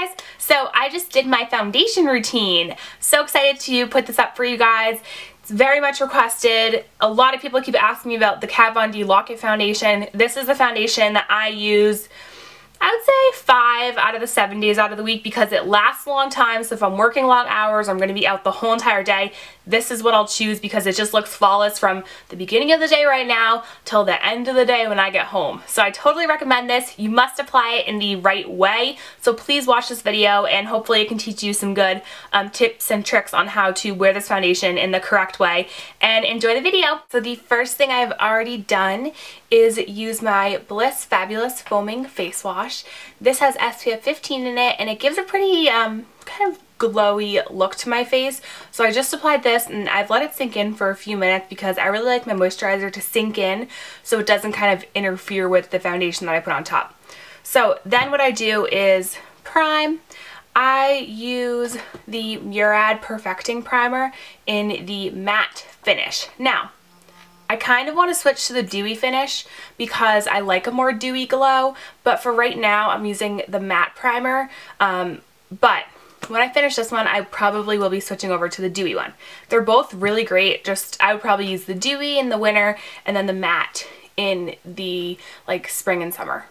Hey guys, so I just did my foundation routine. So excited to put this up for you guys. It's very much requested. A lot of people keep asking me about the Kat Von D Lock-It foundation. This is the foundation that I use, I would say 5 out of the 7 days out of the week because it lasts a long time. So if I'm working long hours, I'm going to be out the whole entire day, this is what I'll choose because it just looks flawless from the beginning of the day right now till the end of the day when I get home. So I totally recommend this. You must apply it in the right way. So please watch this video and hopefully it can teach you some good tips and tricks on how to wear this foundation in the correct way, and enjoy the video. So the first thing I've already done is use my Bliss Fabulous Foaming Face Wash. This has SPF 15 in it and it gives a pretty kind of glowy look to my face. So I just applied this and I've let it sink in for a few minutes because I really like my moisturizer to sink in so it doesn't kind of interfere with the foundation that I put on top. So then what I do is prime. I use the Urad Perfecting Primer in the matte finish. Now, I kind of want to switch to the dewy finish because I like a more dewy glow, but for right now I'm using the matte primer, but when I finish this one, I probably will be switching over to the dewy one. They're both really great. Just I would probably use the dewy in the winter and then the matte in the like spring and summer.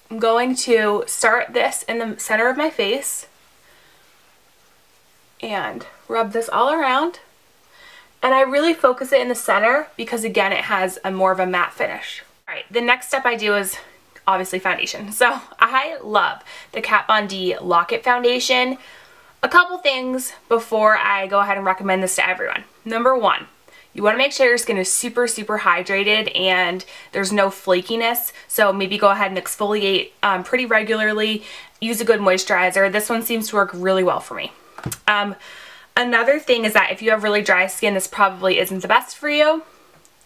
I'm going to start this in the center of my face and rub this all around. And I really focus it in the center because again, it has a more of a matte finish. All right, the next step I do is obviously foundation. So I love the Kat Von D Lock-It foundation. A couple things before I go ahead and recommend this to everyone. Number one, you want to make sure your skin is super hydrated and there's no flakiness. So maybe go ahead and exfoliate pretty regularly. Use a good moisturizer. This one seems to work really well for me. Another thing is that if you have really dry skin, this probably isn't the best for you.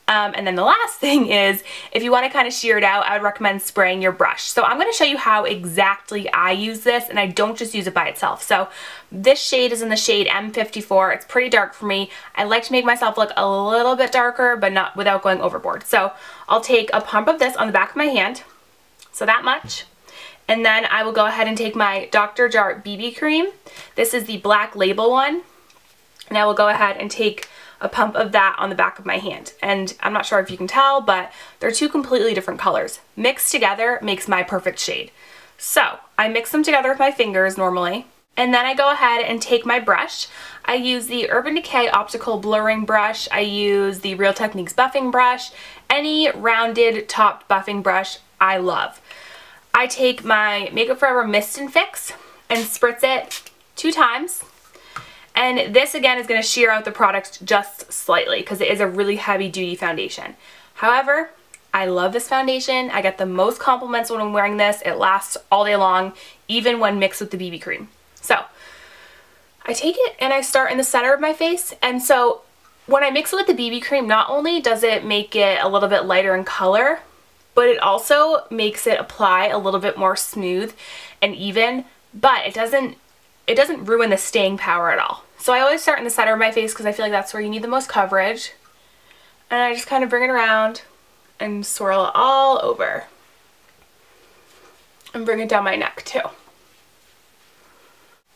And then the last thing is, if you want to kind of sheer it out, I would recommend spraying your brush. So I'm going to show you how exactly I use this, and I don't just use it by itself. So this shade is in the shade M54. It's pretty dark for me. I like to make myself look a little bit darker, but not without going overboard. So I'll take a pump of this on the back of my hand, so that much. And then I will go ahead and take my Dr. Jart BB cream. This is the Black Label one. And I will go ahead and take a pump of that on the back of my hand. And I'm not sure if you can tell, but they're two completely different colors. Mixed together makes my perfect shade. So I mix them together with my fingers normally. And then I go ahead and take my brush. I use the Urban Decay Optical Blurring Brush. I use the Real Techniques Buffing Brush. Any rounded topped buffing brush I love. I take my Makeup Forever Mist and Fix and spritz it 2 times. And this again is going to sheer out the product just slightly because it is a really heavy duty foundation. However, I love this foundation. I get the most compliments when I'm wearing this. It lasts all day long, even when mixed with the BB cream. So I take it and I start in the center of my face. And so when I mix it with the BB cream, not only does it make it a little bit lighter in color, but it also makes it apply a little bit more smooth and even, but it doesn't ruin the staying power at all. So I always start in the center of my face because I feel like that's where you need the most coverage. And I just kind of bring it around and swirl it all over. And bring it down my neck too.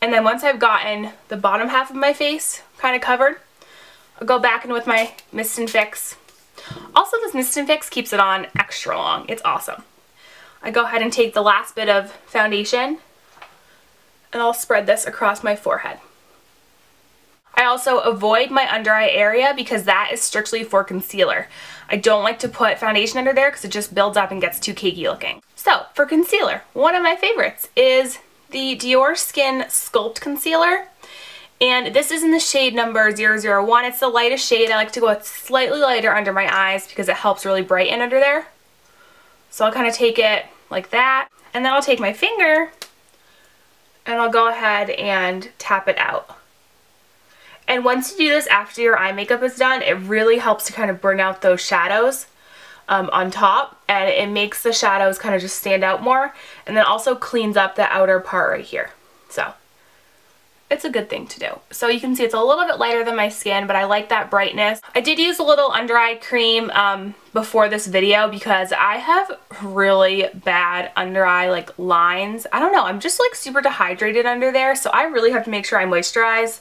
And then once I've gotten the bottom half of my face kind of covered, I'll go back in with my Mist and Fix. Also, this Mist and Fix keeps it on extra long. It's awesome. I go ahead and take the last bit of foundation and I'll spread this across my forehead. I also avoid my under eye area because that is strictly for concealer. I don't like to put foundation under there because it just builds up and gets too cakey looking. So for concealer, one of my favorites is the Dior Skin Sculpt Concealer. And this is in the shade number 001. It's the lightest shade. I like to go slightly lighter under my eyes because it helps really brighten under there. So I'll kind of take it like that. And then I'll take my finger and I'll go ahead and tap it out. And once you do this after your eye makeup is done, it really helps to kind of bring out those shadows on top, and it makes the shadows kind of just stand out more, and then also cleans up the outer part right here. So it's a good thing to do. So you can see it's a little bit lighter than my skin, but I like that brightness. I did use a little under eye cream before this video because I have really bad under eye like lines. I don't know, I'm just like super dehydrated under there, so I really have to make sure I moisturize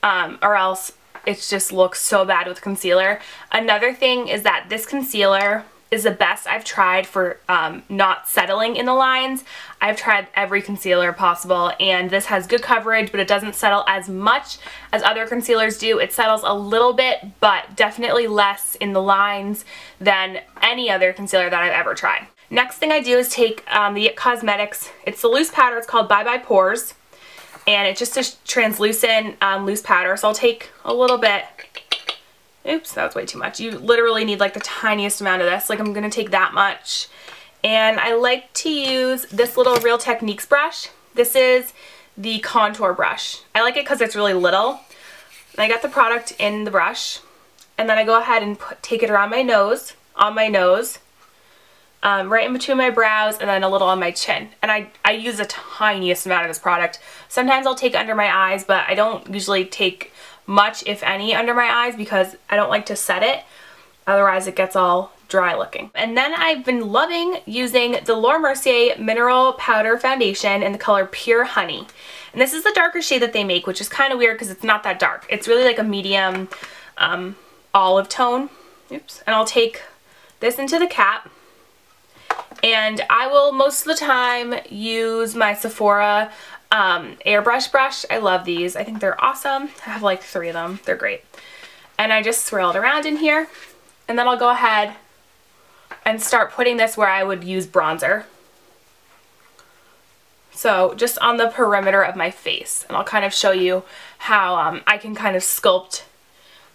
or else it just looks so bad with concealer. Another thing is that this concealer is the best I've tried for not settling in the lines. I've tried every concealer possible, and this has good coverage, but it doesn't settle as much as other concealers do. It settles a little bit, but definitely less in the lines than any other concealer that I've ever tried. Next thing I do is take the IT Cosmetics, it's the loose powder, it's called Bye Bye Pores, and it's just a translucent loose powder, so I'll take a little bit. Oops, that was way too much. You literally need like the tiniest amount of this. Like I'm going to take that much. And I like to use this little Real Techniques brush. This is the contour brush. I like it because it's really little. And I got the product in the brush. And then I go ahead and take it around my nose, on my nose, right in between my brows, and then a little on my chin. And I use the tiniest amount of this product. Sometimes I'll take under my eyes, but I don't usually take much, if any, under my eyes because I don't like to set it. Otherwise it gets all dry looking. And then I've been loving using the Mercier Mineral Powder Foundation in the color Pure Honey. And this is the darker shade that they make, which is kind of weird because it's not that dark. It's really like a medium olive tone. Oops. And I'll take this into the cap. And I will most of the time use my Sephora Airbrush Brush. I love these. I think they're awesome. I have like 3 of them. They're great. And I just swirl it around in here. And then I'll go ahead and start putting this where I would use bronzer. So just on the perimeter of my face. And I'll kind of show you how I can kind of sculpt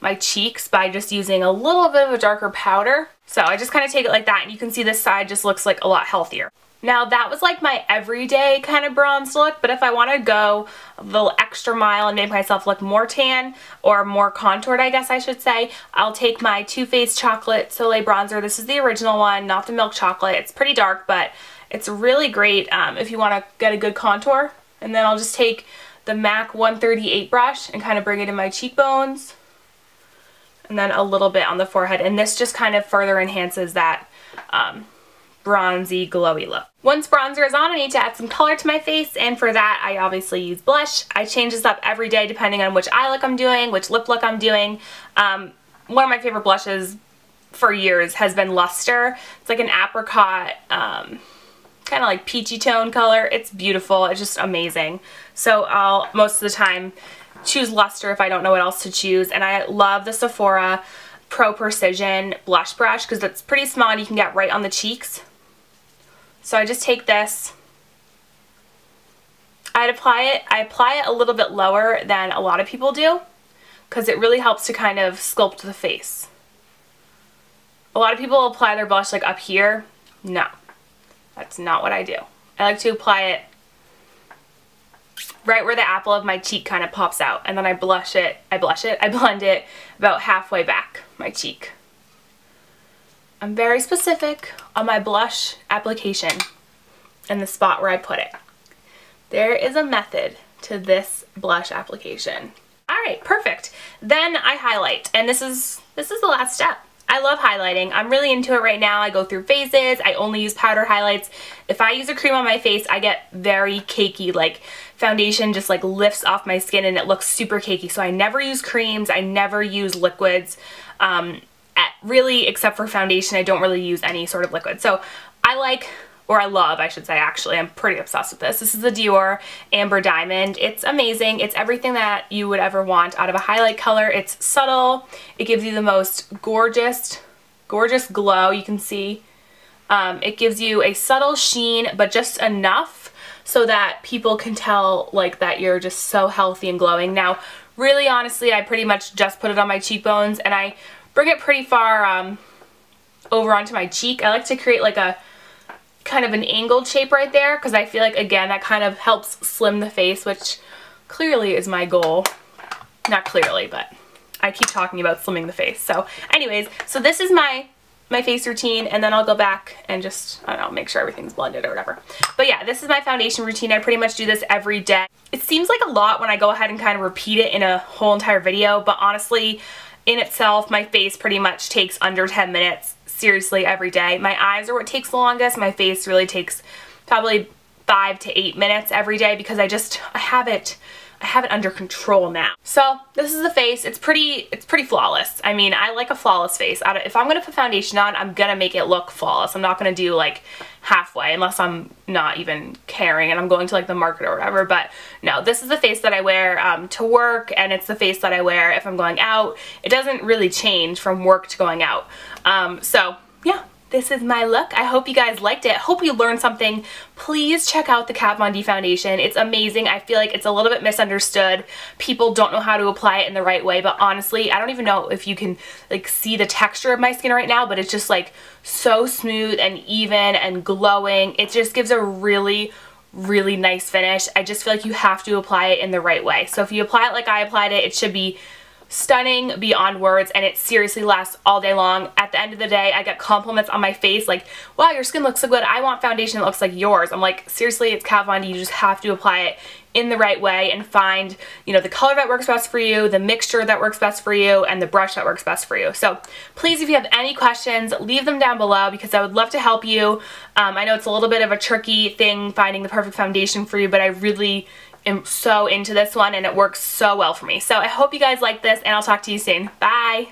my cheeks by just using a little bit of a darker powder. So I just kind of take it like that, and you can see this side just looks like a lot healthier. Now that was like my everyday kind of bronze look, but if I want to go a little extra mile and make myself look more tan or more contoured, I guess I should say, I'll take my Too Faced Chocolate Soleil Bronzer. This is the original one, not the milk chocolate. It's pretty dark, but it's really great if you want to get a good contour. And then I'll just take the MAC 138 brush and kind of bring it in my cheekbones. And then a little bit on the forehead. And this just kind of further enhances that bronzy, glowy look. Once bronzer is on, I need to add some color to my face, and for that I obviously use blush. I change this up every day depending on which eye look I'm doing, which lip look I'm doing. One of my favorite blushes for years has been Luster. It's like an apricot, kind of like peachy tone color. It's beautiful. It's just amazing. So I'll most of the time choose Luster if I don't know what else to choose, and I love the Sephora Pro Precision blush brush because it's pretty small and you can get right on the cheeks. So I just take this, I apply it a little bit lower than a lot of people do because it really helps to kind of sculpt the face. A lot of people apply their blush like up here. No, that's not what I do. I like to apply it right where the apple of my cheek kind of pops out, and then I blend it about halfway back my cheek. I'm very specific on my blush application and the spot where I put it. There is a method to this blush application. Alright, perfect. Then I highlight, and this is the last step. I love highlighting. I'm really into it right now. I go through phases. I only use powder highlights. If I use a cream on my face, I get very cakey, like foundation just like lifts off my skin and it looks super cakey. So I never use creams. I never use liquids. Really, except for foundation, I don't really use any sort of liquid. So I like, or I love, I should say, actually, I'm pretty obsessed with this. This is the Dior Amber Diamond. It's amazing. It's everything that you would ever want out of a highlight color. It's subtle. It gives you the most gorgeous glow. You can see it gives you a subtle sheen, but just enough so that people can tell like that you're just so healthy and glowing. Now, really honestly, I pretty much just put it on my cheekbones, and I bring it pretty far over onto my cheek. I like to create like a kind of an angled shape right there because I feel like, again, that kind of helps slim the face, which clearly is my goal. Not clearly, but I keep talking about slimming the face. So anyways, so this is my my face routine, and then I'll go back and just, I don't know, make sure everything's blended or whatever. But yeah, this is my foundation routine. I pretty much do this every day. It seems like a lot when I go ahead and kind of repeat it in a whole entire video, but honestly, in itself, my face pretty much takes under 10 minutes, seriously, every day. My eyes are what takes the longest. My face really takes probably 5 to 8 minutes every day because I have it under control now. So this is the face. It's pretty flawless. I mean, I like a flawless face. If I'm gonna put foundation on, I'm gonna make it look flawless. I'm not gonna do like halfway unless I'm not even caring and I'm going to like the market or whatever. But no, this is the face that I wear to work, and it's the face that I wear if I'm going out. It doesn't really change from work to going out. So yeah. This is my look. I hope you guys liked it. Hope you learned something. Please check out the Kat Von D foundation. It's amazing. I feel like it's a little bit misunderstood. People don't know how to apply it in the right way, but honestly, I don't even know if you can like see the texture of my skin right now, but it's just like so smooth and even and glowing. It just gives a really nice finish. I just feel like you have to apply it in the right way. So if you apply it like I applied it, it should be stunning beyond words, and it seriously lasts all day long. At the end of the day, I get compliments on my face like, wow, your skin looks so good. I want foundation that looks like yours. I'm like, seriously, it's Kat Von D. You just have to apply it in the right way and find, you know, the color that works best for you, the mixture that works best for you, and the brush that works best for you. So please, if you have any questions, leave them down below because I would love to help you. I know it's a little bit of a tricky thing finding the perfect foundation for you, but I really am so into this one and it works so well for me. So I hope you guys like this, and I'll talk to you soon. Bye!